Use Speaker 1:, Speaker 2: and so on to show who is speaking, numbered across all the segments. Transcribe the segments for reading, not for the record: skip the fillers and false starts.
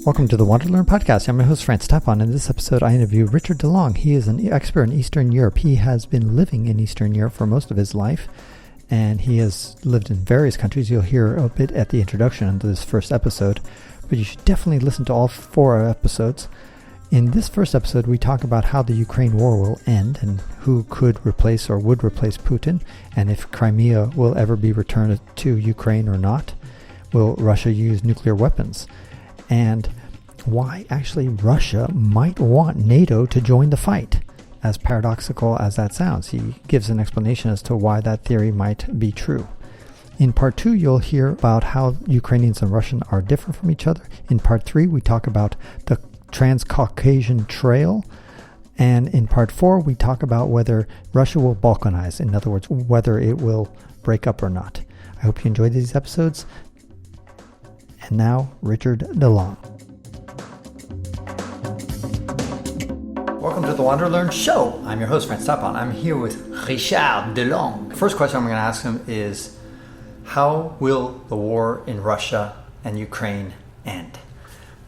Speaker 1: Welcome to the WanderLearn podcast. I'm your host, Tapon. In this episode, I interview Richard DeLong. He is an expert in Eastern Europe. He has been living in Eastern Europe for most of his life, and he has lived in various countries. You'll hear a bit at the introduction of this first episode, but you should definitely listen to all 4 episodes. In this first episode, we talk about how the Ukraine war will end and who could replace or would replace Putin, and if Crimea will ever be returned to Ukraine or not. Will Russia use nuclear weapons? And why actually Russia might want NATO to join the fight, as paradoxical as that sounds. He gives an explanation as to why that theory might be true. In part 2, you'll hear about how Ukrainians and Russians are different from each other. In part 3, we talk about the Trans-Caucasian Trail. And in part 4, we talk about whether Russia will balkanize. In other words, whether it will break up or not. I hope you enjoyed these episodes. And now, Richard DeLong. Welcome to the WanderLearn show. I'm your host, Tapon. I'm here with Richard DeLong. First question I'm going to ask him is, how will the war in Russia and Ukraine end?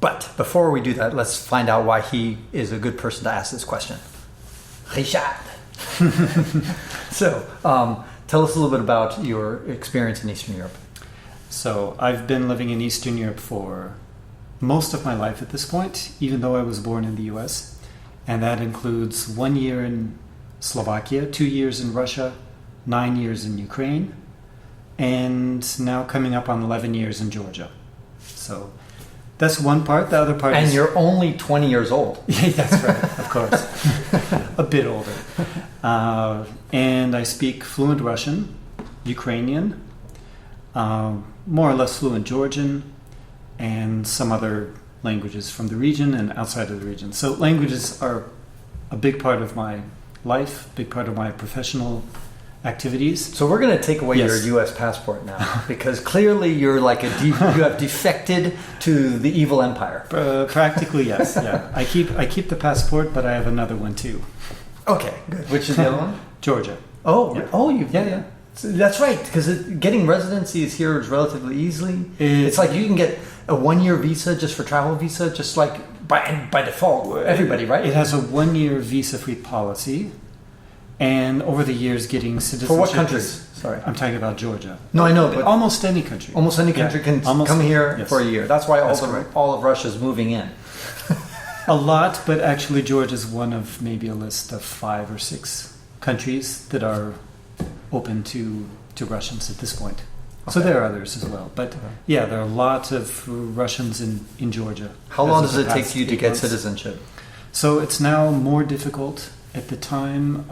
Speaker 1: But before we do that, let's find out why he is a good person to ask this question. Richard. So, tell us a little bit about your experience in Eastern Europe.
Speaker 2: So I've been living in Eastern Europe for most of my life at this point, even though I was born in the US. And that includes 1 year in Slovakia, 2 years in Russia, 9 years in Ukraine, and now coming up on 11 years in Georgia. So that's one part. The other part
Speaker 1: is... And you're only 20 years old.
Speaker 2: Yeah, that's right, of course. A bit older. And I speak fluent Russian, Ukrainian, more or less fluent Georgian, and some other languages from the region and outside of the region. So languages are a big part of my life, big part of my professional activities.
Speaker 1: So we're going to take away your U.S. passport now, because clearly you're like you have defected to the evil empire.
Speaker 2: Practically, yes. Yeah, I keep the passport, but I have another one too.
Speaker 1: Okay, good. Which is the other one?
Speaker 2: Georgia.
Speaker 1: Oh,
Speaker 2: yeah.
Speaker 1: Yeah. That's right, because getting residencies here is relatively easily. It's like you can get a 1-year visa just for travel visa, just like by default, everybody, right?
Speaker 2: It has a 1-year visa-free policy, and over the years getting citizenship.
Speaker 1: For what countries? Sorry.
Speaker 2: I'm talking about Georgia.
Speaker 1: No, I know, but
Speaker 2: almost any country.
Speaker 1: Almost any country can come here for a year. That's why all of Russia is moving in.
Speaker 2: A lot, but actually Georgia is one of maybe a list of 5 or 6 countries that are open to Russians at this point. Okay. So there are others as well. But yeah, there are lots of Russians in Georgia.
Speaker 1: How long does it take you to get citizenship?
Speaker 2: So it's now more difficult. At the time,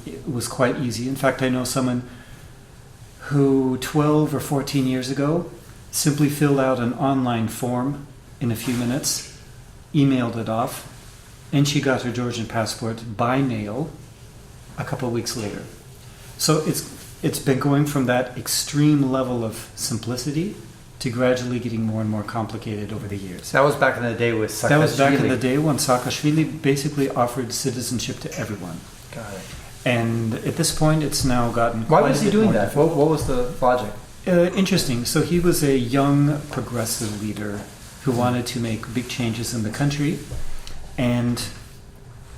Speaker 2: it was quite easy. In fact, I know someone who 12 or 14 years ago simply filled out an online form in a few minutes, emailed it off, and she got her Georgian passport by mail a couple of weeks later. So it's been going from that extreme level of simplicity to gradually getting more and more complicated over the years.
Speaker 1: That was back in the day with Saakashvili.
Speaker 2: That was back in the day when Saakashvili basically offered citizenship to everyone.
Speaker 1: Got it.
Speaker 2: And at this point, it's now gotten
Speaker 1: Why was he doing that? What was the logic?
Speaker 2: Interesting. So he was a young progressive leader who wanted to make big changes in the country. And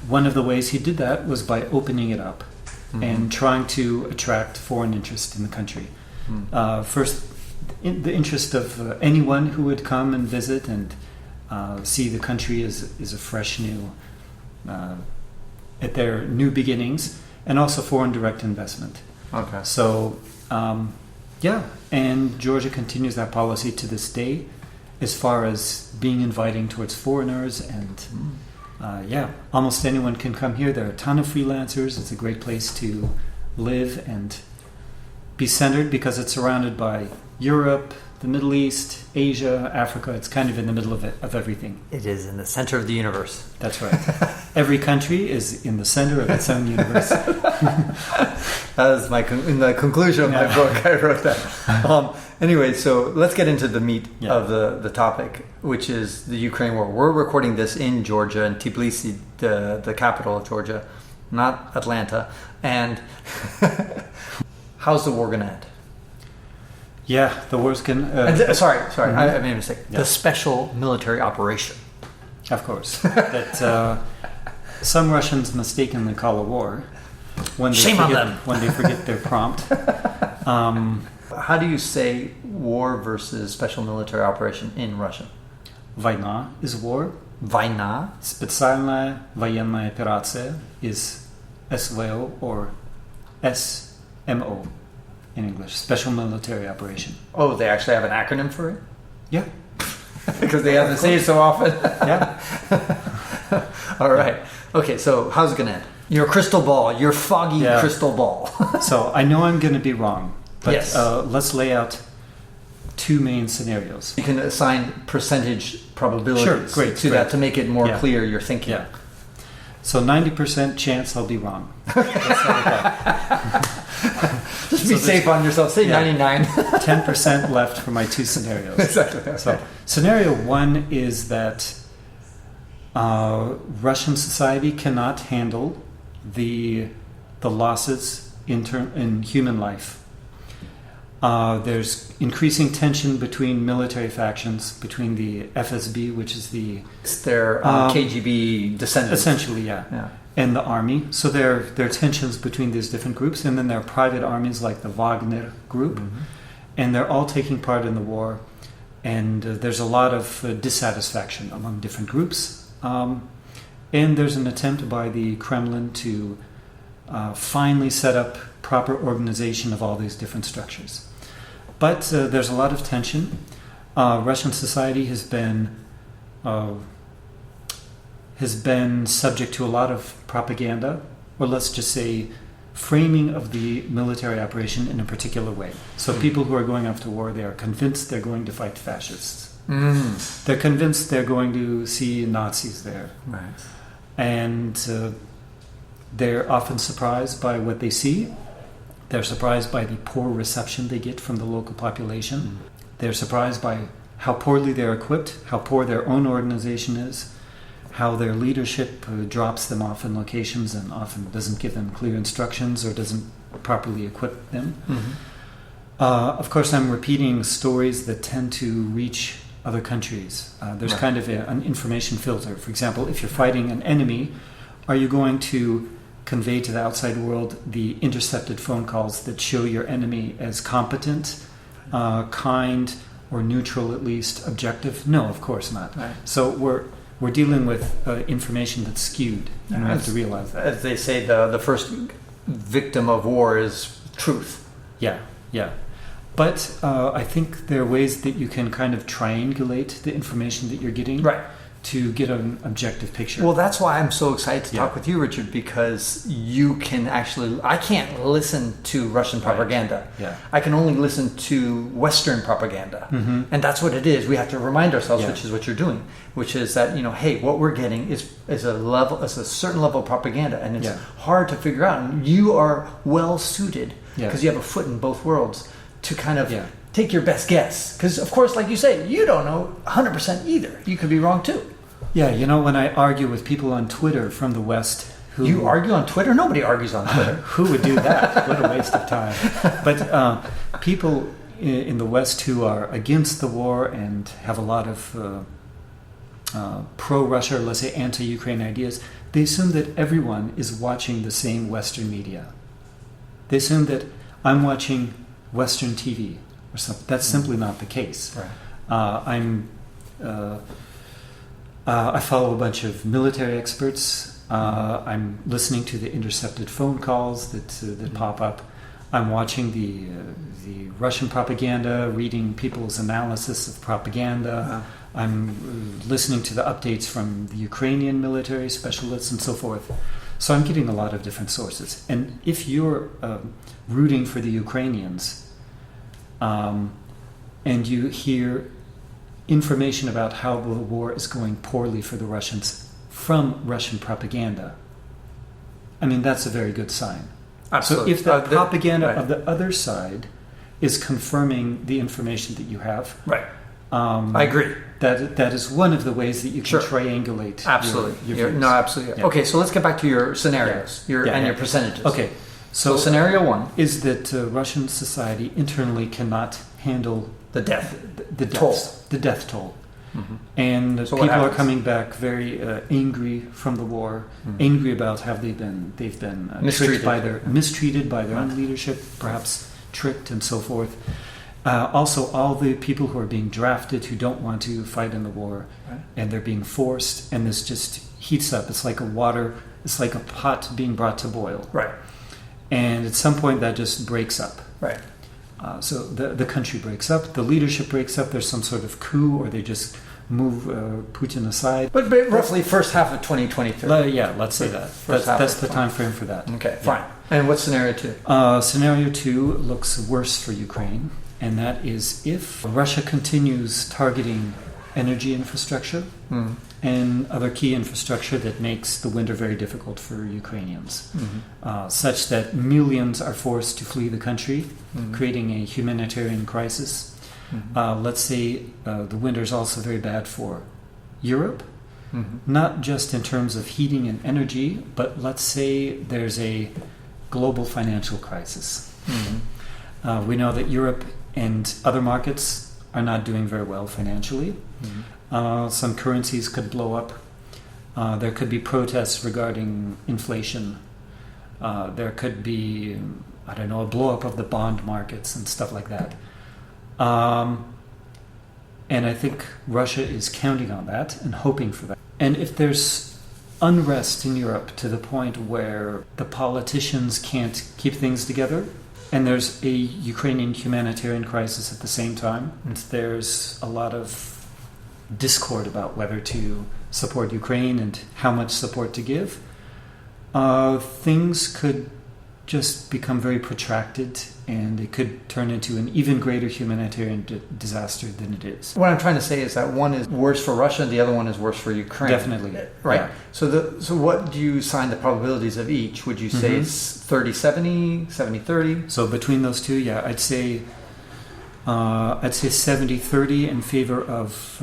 Speaker 2: one of the ways he did that was by opening it up. Mm-hmm. And trying to attract foreign interest in the country. First, in the interest of anyone who would come and visit and see the country as a fresh new, at their new beginnings, and also foreign direct investment.
Speaker 1: Okay.
Speaker 2: So, and Georgia continues that policy to this day, as far as being inviting towards foreigners and. Almost anyone can come here. There are a ton of freelancers. It's a great place to live and be centered because it's surrounded by Europe, the Middle East, Asia, Africa. It's kind of in the middle of everything.
Speaker 1: It is in the center of the universe.
Speaker 2: That's right. Every country is in the center of its own universe.
Speaker 1: That is in the conclusion of my book. I wrote that. Anyway, so let's get into the meat of the topic, which is the Ukraine war. We're recording this in Georgia, in Tbilisi, the capital of Georgia, not Atlanta. And how's the war going to end?
Speaker 2: Yeah, the war's going
Speaker 1: sorry,
Speaker 2: Mm-hmm.
Speaker 1: I made a mistake.
Speaker 2: Yeah.
Speaker 1: The special military operation.
Speaker 2: Of course. That some Russians mistakenly call a war when they
Speaker 1: Shame on them.
Speaker 2: when they forget their prompt.
Speaker 1: How do you say war versus special military operation in Russian?
Speaker 2: Война is war.
Speaker 1: Война.
Speaker 2: Специальная военная операция is SVO or SMO in English. Special military operation.
Speaker 1: Oh, they actually have an acronym for it?
Speaker 2: Yeah.
Speaker 1: Because they have to say it so often.
Speaker 2: Yeah.
Speaker 1: All right. Okay, so how's it going to end? Your crystal ball, your foggy crystal ball.
Speaker 2: So I know I'm going to be wrong, but
Speaker 1: Yes.
Speaker 2: let's lay out two main scenarios.
Speaker 1: You can assign percentage probabilities
Speaker 2: Sure, great,
Speaker 1: to that to make it more
Speaker 2: Yeah.
Speaker 1: clear your thinking.
Speaker 2: Yeah. So 90% chance I'll be wrong. Let's start with that.
Speaker 1: Just be safe on yourself. Say 99.
Speaker 2: 10% left for my two scenarios.
Speaker 1: Exactly. Okay.
Speaker 2: So scenario one is that Russian society cannot handle the losses in human life. There's increasing tension between military factions, between the FSB, which is
Speaker 1: It's their KGB descendants.
Speaker 2: essentially,
Speaker 1: Yeah.
Speaker 2: and the army. So there are tensions between these different groups, and then there are private armies like the Wagner group,
Speaker 1: Mm-hmm.
Speaker 2: and they're all taking part in the war. And there's a lot of dissatisfaction among different groups, and there's an attempt by the Kremlin to finally set up proper organization of all these different structures. But there's a lot of tension. Russian society has been subject to a lot of propaganda, or let's just say framing of the military operation in a particular way. So people who are going off to war, they are convinced they're going to fight fascists. They're convinced they're going to see Nazis there.
Speaker 1: Right.
Speaker 2: And they're often surprised by what they see. They're surprised by the poor reception they get from the local population. They're surprised by how poorly they're equipped, how poor their own organization is, how their leadership drops them off in locations and often doesn't give them clear instructions or doesn't properly equip them. Of course, I'm repeating stories that tend to reach other countries. There's kind of an information filter. For example, if you're fighting an enemy, are you going to convey to the outside world the intercepted phone calls that show your enemy as competent, kind, or neutral, at least objective? No, of course not.
Speaker 1: Right.
Speaker 2: So we're dealing with information that's skewed, and we have to realize that.
Speaker 1: As they say, the first victim of war is truth.
Speaker 2: Yeah. But I think there are ways that you can kind of triangulate the information that you're getting to get an objective picture.
Speaker 1: Well, that's why I'm so excited to talk with you, Richard, because you can actually... I can't listen to Russian propaganda.
Speaker 2: Yeah.
Speaker 1: I can only listen to Western propaganda. And that's what it is. We have to remind ourselves, which is what you're doing, which is that, hey, what we're getting is a certain level of propaganda, and it's hard to figure out. And you are well suited, because you have a foot in both worlds, to kind of take your best guess. Because, of course, like you say, you don't know 100% either. You could be wrong, too.
Speaker 2: Yeah, when I argue with people on Twitter from the West...
Speaker 1: You argue on Twitter? Nobody argues on Twitter.
Speaker 2: Who would do that? What a waste of time. But people in the West who are against the war and have a lot of pro-Russia, or let's say anti-Ukraine ideas, they assume that everyone is watching the same Western media. They assume that I'm watching Western TV or something. That's simply not the case.
Speaker 1: Right.
Speaker 2: I follow a bunch of military experts. I'm listening to the intercepted phone calls that pop up. I'm watching the Russian propaganda, reading people's analysis of propaganda. I'm listening to the updates from the Ukrainian military specialists and so forth. So I'm getting a lot of different sources. And if you're rooting for the Ukrainians and you hear information about how the war is going poorly for the Russians from Russian propaganda, I mean, that's a very good sign.
Speaker 1: Absolutely.
Speaker 2: So if the propaganda of the other side is confirming the information that you have,
Speaker 1: I agree.
Speaker 2: That is one of the ways that you can triangulate.
Speaker 1: Absolutely.
Speaker 2: Your views.
Speaker 1: Absolutely.
Speaker 2: Yeah.
Speaker 1: Okay, so let's get back to your scenarios and your percentages.
Speaker 2: Okay.
Speaker 1: So scenario one
Speaker 2: is that Russian society internally cannot handle
Speaker 1: the death,
Speaker 2: the death toll.
Speaker 1: Mm-hmm.
Speaker 2: And
Speaker 1: so
Speaker 2: people are coming back very angry from the war, angry about how they've been mistreated by their own leadership, perhaps tricked and so forth. Also, all the people who are being drafted who don't want to fight in the war, and they're being forced, and this just heats up. It's like a pot being brought to boil.
Speaker 1: Right.
Speaker 2: And at some point that just breaks up.
Speaker 1: Right.
Speaker 2: So the country breaks up, the leadership breaks up, there's some sort of coup, or they just move Putin aside.
Speaker 1: But roughly first half of 2023.
Speaker 2: Yeah, let's say that. That's the time frame for that.
Speaker 1: Okay, fine. And what's scenario two?
Speaker 2: Scenario two looks worse for Ukraine, and that is if Russia continues targeting energy infrastructure and other key infrastructure that makes the winter very difficult for Ukrainians, such that millions are forced to flee the country, creating a humanitarian crisis. Let's say the winter is also very bad for Europe, not just in terms of heating and energy, but let's say there's a global financial crisis. We know that Europe and other markets are not doing very well financially. Some currencies could blow up. There could be protests regarding inflation. There could be, a blow up of the bond markets and stuff like that. And I think Russia is counting on that and hoping for that. And if there's unrest in Europe to the point where the politicians can't keep things together, and there's a Ukrainian humanitarian crisis at the same time, and there's a lot of discord about whether to support Ukraine and how much support to give, things could just become very protracted, and it could turn into an even greater humanitarian disaster than it is.
Speaker 1: What I'm trying to say is that one is worse for Russia and the other one is worse for Ukraine.
Speaker 2: Definitely.
Speaker 1: Right.
Speaker 2: Yeah.
Speaker 1: So what do you assign the probabilities of each? Would you say it's 30-70, 70-30?
Speaker 2: So between those two, I'd say 70-30 in favor of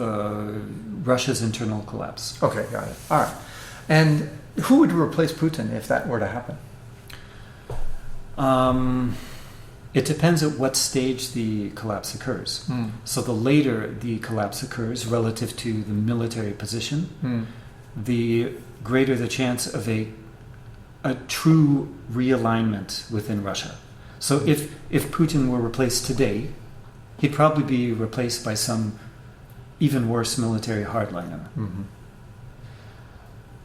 Speaker 2: Russia's internal collapse.
Speaker 1: Okay, got it. All right. And who would replace Putin if that were to happen?
Speaker 2: It depends at what stage the collapse occurs. So the later the collapse occurs relative to the military position, the greater the chance of a true realignment within Russia. So if Putin were replaced today, he'd probably be replaced by some even worse military hardliner.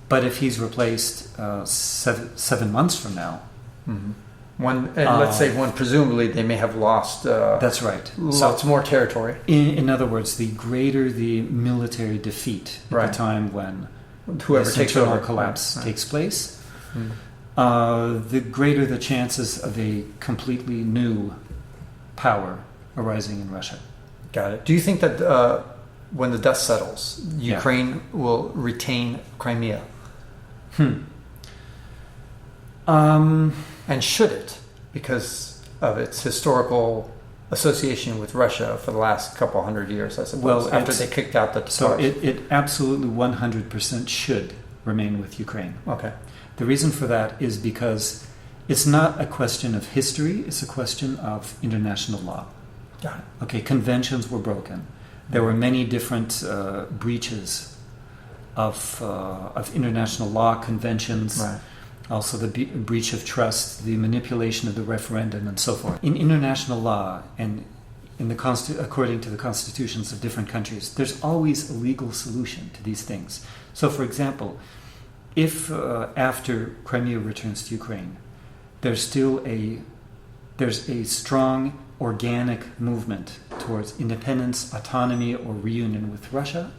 Speaker 2: But if he's replaced 7 months from now,
Speaker 1: let's say presumably they may have lost.
Speaker 2: That's right.
Speaker 1: Lots more territory.
Speaker 2: In other words, the greater the military defeat at the time when
Speaker 1: whoever takes over
Speaker 2: collapse takes place, the greater the chances of a completely new power arising in Russia.
Speaker 1: Got it. Do you think that when the dust settles, Ukraine will retain Crimea? And should it, because of its historical association with Russia for the last couple hundred years, I suppose, after they kicked out the Tatars?
Speaker 2: So it absolutely 100% should remain with Ukraine.
Speaker 1: Okay.
Speaker 2: The reason for that is because it's not a question of history, it's a question of international law.
Speaker 1: Got it.
Speaker 2: Okay, conventions were broken. There were many different breaches of international law, conventions, also the breach of trust, the manipulation of the referendum, and so forth. In international law and according to the constitutions of different countries, there's always a legal solution to these things. So, for example, if after Crimea returns to Ukraine, there's a strong organic movement towards independence, autonomy, or reunion with Russia,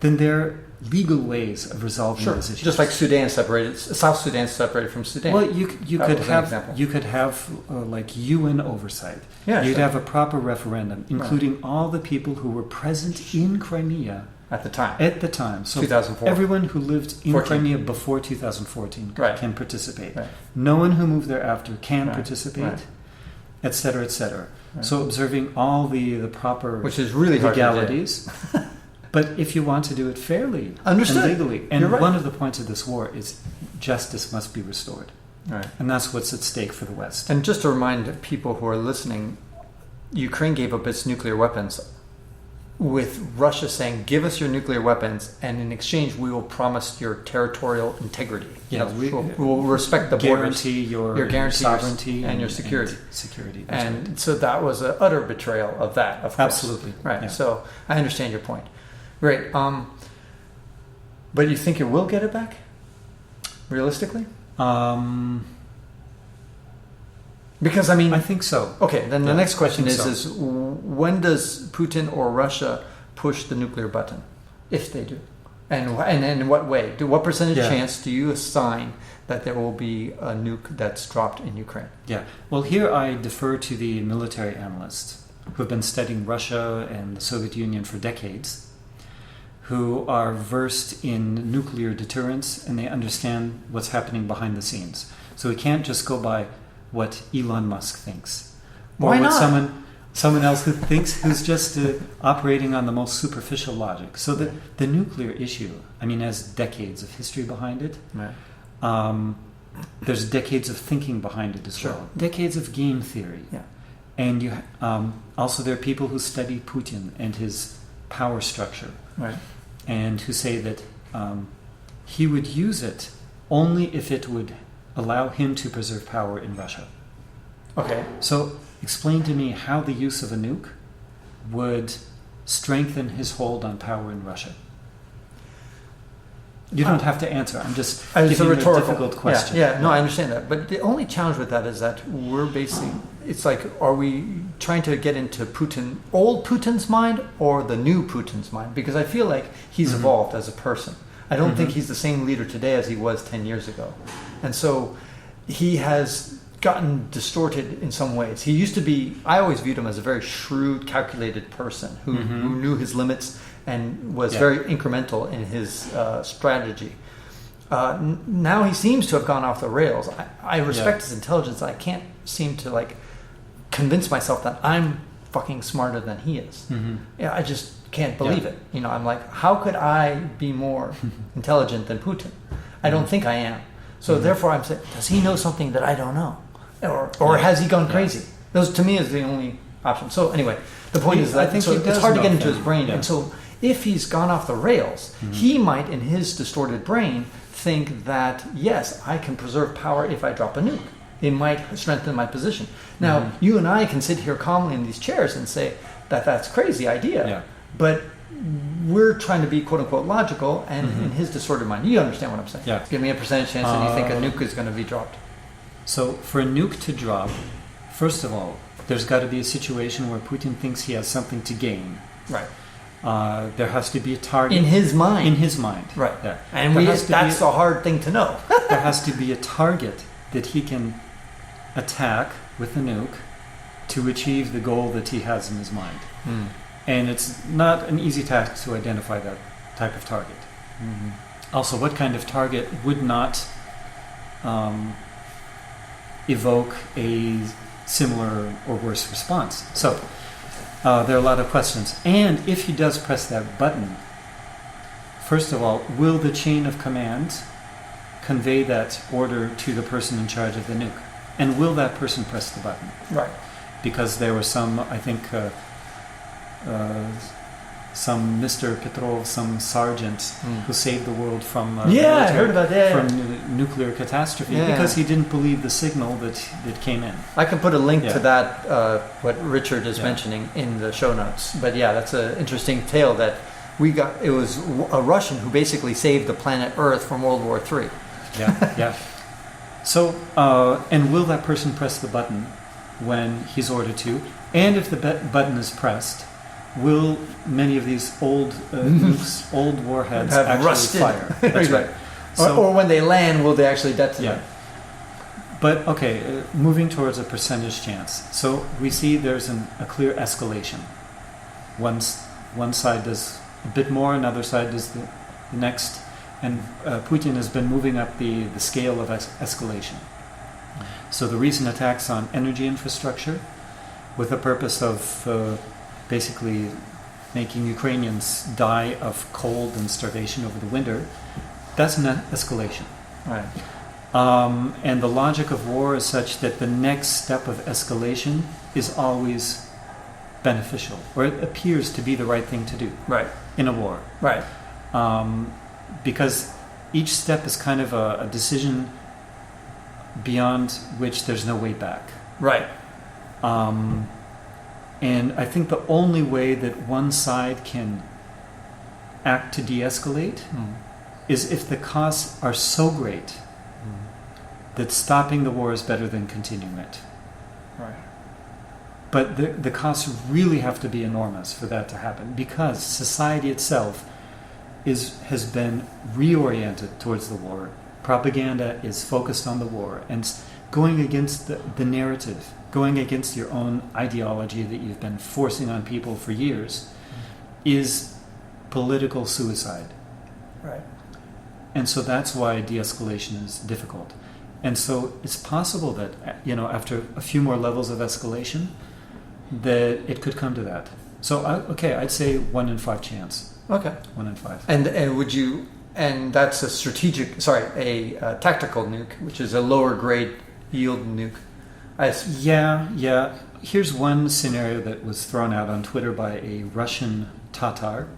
Speaker 2: then there are legal ways of resolving those issues.
Speaker 1: Just like South Sudan separated from Sudan.
Speaker 2: Well, you could have like UN oversight. You'd have a proper referendum, including all the people who were present in Crimea
Speaker 1: at the time.
Speaker 2: So
Speaker 1: 2004.
Speaker 2: Everyone who lived in Crimea before 2014 can participate. No one who moved thereafter can participate, etc., etc. So observing all the proper
Speaker 1: which is really
Speaker 2: legalities. But if you want to do it fairly
Speaker 1: and
Speaker 2: legally, and one of the points of this war is justice must be restored.
Speaker 1: Right.
Speaker 2: And that's what's at stake for the West.
Speaker 1: And just to remind people who are listening, Ukraine gave up its nuclear weapons with Russia saying, give us your nuclear weapons, and in exchange we will promise your territorial integrity.
Speaker 2: Yeah,
Speaker 1: we'll respect the borders,
Speaker 2: guarantee your
Speaker 1: guarantee
Speaker 2: sovereignty
Speaker 1: and your security.
Speaker 2: Security.
Speaker 1: And so that was an utter betrayal of that, of course.
Speaker 2: Absolutely.
Speaker 1: Right.
Speaker 2: Yeah.
Speaker 1: So I understand your point. Great. But you think it will get it back? Realistically? Because
Speaker 2: I think so.
Speaker 1: Okay, then the next question is:
Speaker 2: so.
Speaker 1: when does Putin or Russia push the nuclear button, if they do, and in what way? What percentage chance do you assign that there will be a nuke that's dropped in Ukraine?
Speaker 2: Yeah. Well, here I defer to the military analysts who have been studying Russia and the Soviet Union for decades, who are versed in nuclear deterrence, and they understand what's happening behind the scenes. So we can't just go by what Elon Musk thinks, or
Speaker 1: Why
Speaker 2: what
Speaker 1: not?
Speaker 2: someone else who's just operating on the most superficial logic. So the nuclear issue, has decades of history behind it.
Speaker 1: Right.
Speaker 2: There's decades of thinking behind it as well. Decades of game theory.
Speaker 1: Yeah.
Speaker 2: And you also there are people who study Putin and his power structure.
Speaker 1: Right.
Speaker 2: And who say that he would use it only if it would allow him to preserve power in Russia.
Speaker 1: Okay.
Speaker 2: So explain to me how the use of a nuke would strengthen his hold on power in Russia. You don't have to answer. I'm just giving you a difficult question.
Speaker 1: Yeah, no, I understand that. But the only challenge with that is that we're basically, it's like, are we trying to get into old Putin's mind or the new Putin's mind? Because I feel like he's evolved as a person. I don't think he's the same leader today as he was 10 years ago. And so he has gotten distorted in some ways. He used to be, I always viewed him as a very shrewd, calculated person who knew his limits and was very incremental in his strategy. Now he seems to have gone off the rails. I respect his intelligence. I can't seem to convince myself that I'm fucking smarter than he is. Yeah, I just can't believe it. I'm like, how could I be more intelligent than Putin? I don't think I am. So therefore I'm saying, does he know something that I don't know? Or has he gone crazy? Those to me is the only option. So anyway, the point is that it's hard to get into his brain. And so if he's gone off the rails, he might, in his distorted brain, think that, yes, I can preserve power if I drop a nuke. It might strengthen my position. Now, you and I can sit here calmly in these chairs and say that that's a crazy idea.
Speaker 2: Yeah.
Speaker 1: But we're trying to be quote-unquote logical, and in his distorted mind, you understand what I'm saying.
Speaker 2: Yeah.
Speaker 1: Give me a percentage chance that you think a nuke is going to be dropped.
Speaker 2: So for a nuke to drop, first of all, there's got to be a situation where Putin thinks he has something to gain.
Speaker 1: Right.
Speaker 2: There has to be a target.
Speaker 1: In his mind.
Speaker 2: In his mind.
Speaker 1: Right.
Speaker 2: Yeah.
Speaker 1: And that's a hard thing to know.
Speaker 2: There has to be a target that he can attack with a nuke to achieve the goal that he has in his mind. And it's not an easy task to identify that type of target. Also, what kind of target would not evoke a similar or worse response? So there are a lot of questions. And if he does press that button, first of all, will the chain of command convey that order to the person in charge of the nuke? And will that person press the button?
Speaker 1: Right.
Speaker 2: Because there were some, I think, some Mr. Petrov, some sergeant who saved the world from
Speaker 1: I heard about that.
Speaker 2: From nuclear catastrophe because he didn't believe the signal that came in.
Speaker 1: I can put a link to that, what Richard is mentioning, in the show notes. But that's an interesting tale that we got. It was a Russian who basically saved the planet Earth from World War III.
Speaker 2: Yeah. So, and will that person press the button when he's ordered to? And if the button is pressed, will many of these old nukes, old warheads
Speaker 1: have
Speaker 2: actually
Speaker 1: rusted.
Speaker 2: fire? That's right.
Speaker 1: Or when they land, will they actually detonate?
Speaker 2: Yeah. But okay, moving towards a percentage chance. So we see there's a clear escalation. One side does a bit more, another side does the next. And Putin has been moving up the scale of escalation. So the recent attacks on energy infrastructure with the purpose of basically making Ukrainians die of cold and starvation over the winter, that's an escalation.
Speaker 1: Right.
Speaker 2: And the logic of war is such that the next step of escalation is always beneficial, or it appears to be the right thing to do in a war.
Speaker 1: Right.
Speaker 2: Because each step is kind of a decision beyond which there's no way back.
Speaker 1: Right.
Speaker 2: And I think the only way that one side can act to de-escalate is if the costs are so great that stopping the war is better than continuing it.
Speaker 1: Right.
Speaker 2: But the costs really have to be enormous for that to happen, because society itself has been reoriented towards the war. Propaganda is focused on the war, and going against the narrative, going against your own ideology that you've been forcing on people for years, is political suicide.
Speaker 1: Right.
Speaker 2: And so that's why de-escalation is difficult. And so it's possible that, after a few more levels of escalation, that it could come to that. So, I'd say 1 in 5 chance.
Speaker 1: Okay.
Speaker 2: 1 in 5.
Speaker 1: And would you? And that's a tactical nuke, which is a lower grade yield nuke.
Speaker 2: Yeah. Here's one scenario that was thrown out on Twitter by a Russian Tatar,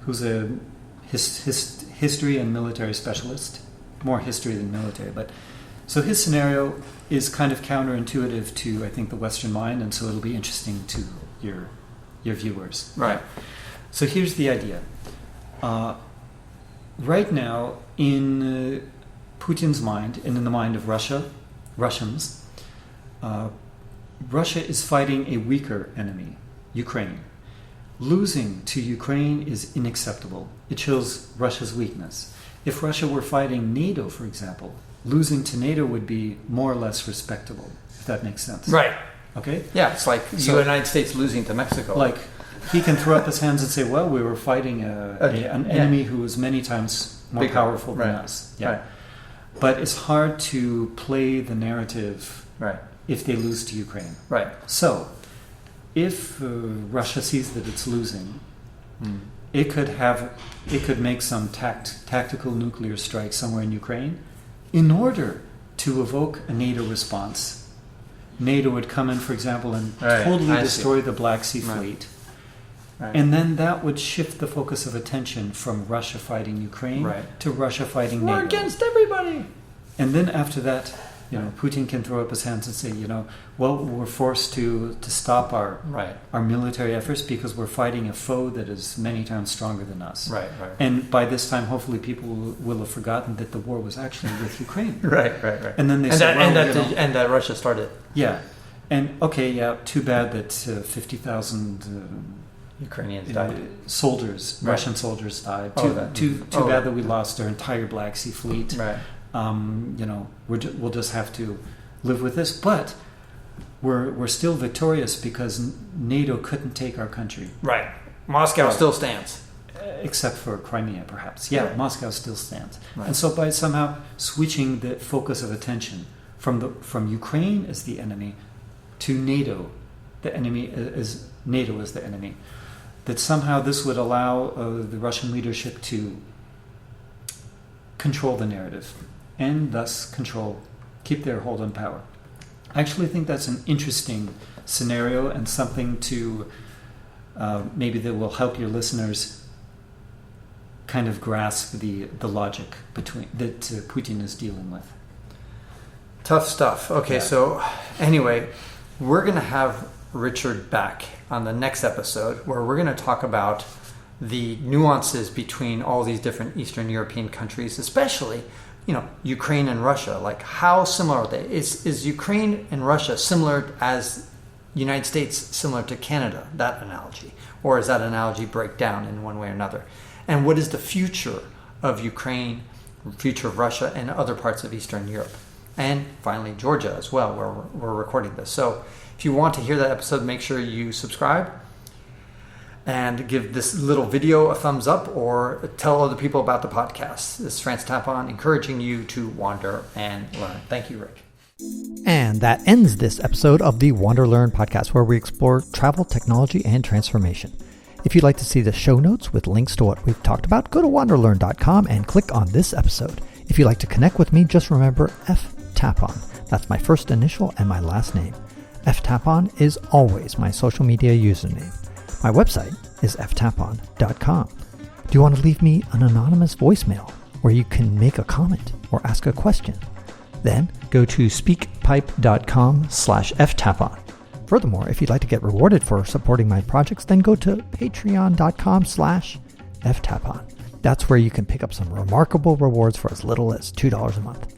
Speaker 2: who's a history and military specialist, more history than military, but. So his scenario is kind of counterintuitive to, I think, the Western mind, and so it'll be interesting to your viewers.
Speaker 1: Right.
Speaker 2: So here's the idea. Right now, in Putin's mind, and in the mind of Russians, Russia is fighting a weaker enemy, Ukraine. Losing to Ukraine is unacceptable. It shows Russia's weakness. If Russia were fighting NATO, for example, losing to NATO would be more or less respectable, if that makes sense.
Speaker 1: Right.
Speaker 2: Okay?
Speaker 1: Yeah, it's like the United States losing to Mexico.
Speaker 2: Like, he can throw up his hands and say, well, we were fighting an enemy who was many times more powerful than us. Yeah. Right. But it's hard to play the narrative if they lose to Ukraine.
Speaker 1: Right.
Speaker 2: So, if Russia sees that it's losing, it could make some tactical nuclear strike somewhere in Ukraine. In order to evoke a NATO response, NATO would come in, for example, and totally destroy the Black Sea Fleet. Right. And then that would shift the focus of attention from Russia fighting Ukraine to Russia fighting NATO.
Speaker 1: We're against everybody!
Speaker 2: And then after that, Putin can throw up his hands and say, we're forced to stop our military efforts because we're fighting a foe that is many times stronger than us. Right. And by this time, hopefully, people will have forgotten that the war was actually with Ukraine. Right. And then
Speaker 1: that Russia started.
Speaker 2: Yeah. And too bad that 50,000
Speaker 1: Ukrainians died.
Speaker 2: Russian soldiers died. Too bad that we lost our entire Black Sea fleet. Right. We'll just have to live with this, but we're still victorious because NATO couldn't take our country. Right.
Speaker 1: Moscow still stands.
Speaker 2: Except for Crimea, perhaps. Yeah, Moscow still stands. Right. And so by somehow switching the focus of attention from Ukraine as the enemy to NATO, the enemy is NATO as the enemy, that somehow this would allow the Russian leadership to control the narrative and thus keep their hold on power. I actually think that's an interesting scenario and something to maybe that will help your listeners kind of grasp the logic that Putin is dealing with.
Speaker 1: Tough stuff. Okay, so anyway, we're going to have Richard back on the next episode where we're going to talk about the nuances between all these different Eastern European countries, especially Ukraine and Russia. Like, how similar are they? Is Ukraine and Russia similar as United States similar to Canada, that analogy? Or is that analogy break down in one way or another? And what is the future of Ukraine, future of Russia, and other parts of Eastern Europe? And finally, Georgia as well, where we're recording this. So if you want to hear that episode, make sure you subscribe and give this little video a thumbs up or tell other people about the podcast. This is Francis Tapon, encouraging you to wander and learn. Thank you, Rick.
Speaker 3: And that ends this episode of the WanderLearn podcast, where we explore travel, technology, and transformation. If you'd like to see the show notes with links to what we've talked about, go to wanderlearn.com and click on this episode.
Speaker 1: If you'd like to connect with me, just remember Tapon. That's my first initial and my last name. Tapon is always my social media username. My website is ftapon.com. Do you want to leave me an anonymous voicemail where you can make a comment or ask a question? Then go to speakpipe.com/ftapon. Furthermore, if you'd like to get rewarded for supporting my projects, then go to patreon.com/ftapon. That's where you can pick up some remarkable rewards for as little as $2 a month.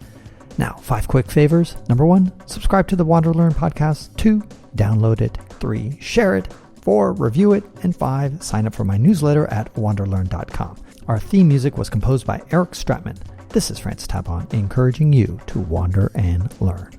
Speaker 1: Now, 5 quick favors. Number 1, subscribe to the WanderLearn podcast. 2, download it. 3, share it. 4, review it. And 5, sign up for my newsletter at WanderLearn.com. Our theme music was composed by Eric Stratman. This is Francis Tapon, encouraging you to wander and learn.